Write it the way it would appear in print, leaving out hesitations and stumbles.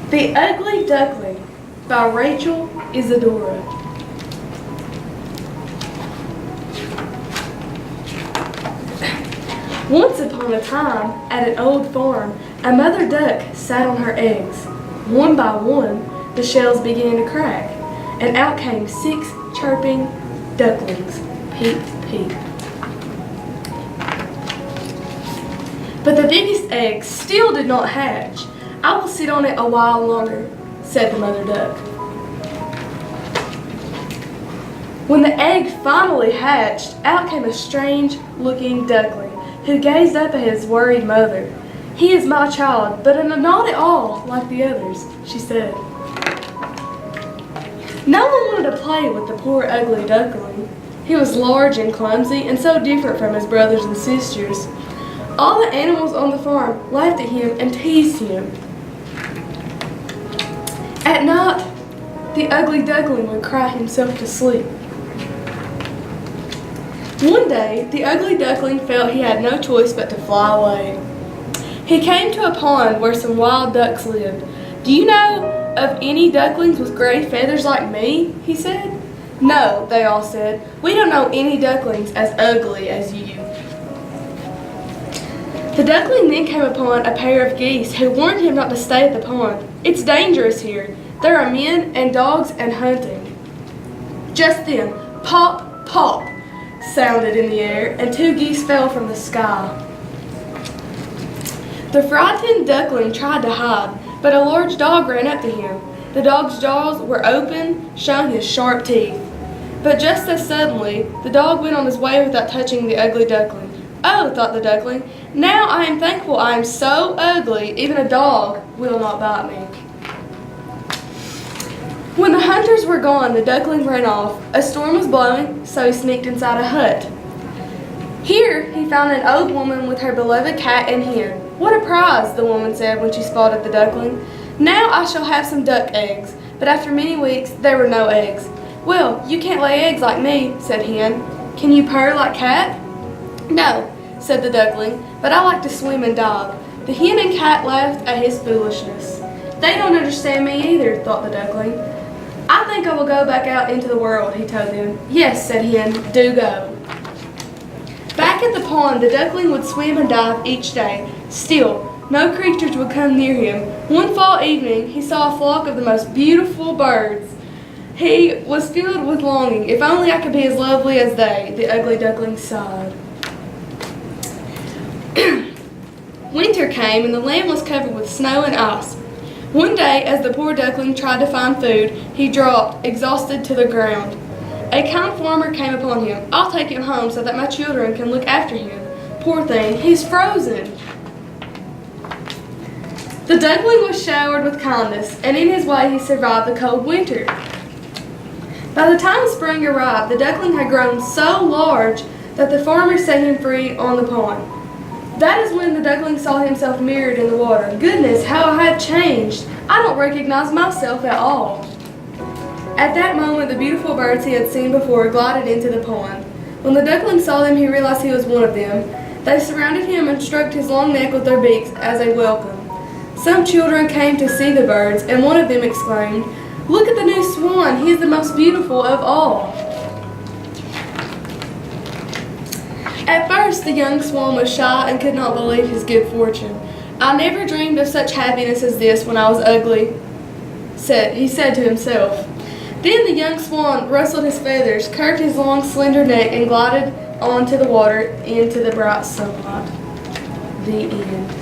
The Ugly Duckling by Rachel Isadora. Once upon a time, at an old farm, a mother duck sat on her eggs. One by one, the shells began to crack, and out came 6 chirping ducklings. Peep, peep. But the biggest egg still did not hatch. "I will sit on it a while longer," said the mother duck. When the egg finally hatched, out came a strange-looking duckling who gazed up at his worried mother. "He is my child, but not at all like the others," she said. No one wanted to play with the poor ugly duckling. He was large and clumsy and so different from his brothers and sisters. All the animals on the farm laughed at him and teased him. At night, the ugly duckling would cry himself to sleep. One day, the ugly duckling felt he had no choice but to fly away. He came to a pond where some wild ducks lived. "Do you know of any ducklings with gray feathers like me?" he said. "No," they all said. "We don't know any ducklings as ugly as you." The duckling then came upon a pair of geese who warned him not to stay at the pond. "It's dangerous here. There are men and dogs and hunting." Just then, pop, pop sounded in the air, and 2 geese fell from the sky. The frightened duckling tried to hide, but a large dog ran up to him. The dog's jaws were open, showing his sharp teeth. But just as suddenly, the dog went on his way without touching the ugly duckling. "Oh," thought the duckling, "now I am thankful I am so ugly, even a dog will not bite me." When the hunters were gone, the duckling ran off. A storm was blowing, so he sneaked inside a hut. Here, he found an old woman with her beloved cat and hen. "What a prize," the woman said when she spotted the duckling. "Now I shall have some duck eggs." But after many weeks, there were no eggs. "Well, you can't lay eggs like me," said Hen. "Can you purr like cat?" "No," said the duckling, "but I like to swim and dive." The hen and cat laughed at his foolishness. "They don't understand me either," thought the duckling. "I think I will go back out into the world," he told them. "Yes," said Hen, "do go." Back at the pond, the duckling would swim and dive each day. Still, no creatures would come near him. One fall evening, he saw a flock of the most beautiful birds. He was filled with longing. "If only I could be as lovely as they," the ugly duckling sighed. Winter came and the land was covered with snow and ice. One day, as the poor duckling tried to find food, he dropped, exhausted, to the ground. A kind farmer came upon him. "I'll take him home so that my children can look after him. Poor thing, he's frozen." The duckling was showered with kindness, and in his way he survived the cold winter. By the time spring arrived, the duckling had grown so large that the farmer set him free on the pond. That is when the duckling saw himself mirrored in the water. "Goodness, how I have changed! I don't recognize myself at all." At that moment, the beautiful birds he had seen before glided into the pond. When the duckling saw them, he realized he was one of them. They surrounded him and stroked his long neck with their beaks as a welcome. Some children came to see the birds, and one of them exclaimed, "Look at the new swan! He is the most beautiful of all." At first, the young swan was shy and could not believe his good fortune. "I never dreamed of such happiness as this when I was ugly," he said to himself. Then the young swan rustled his feathers, curved his long, slender neck, and glided onto the water into the bright sunlight. The end.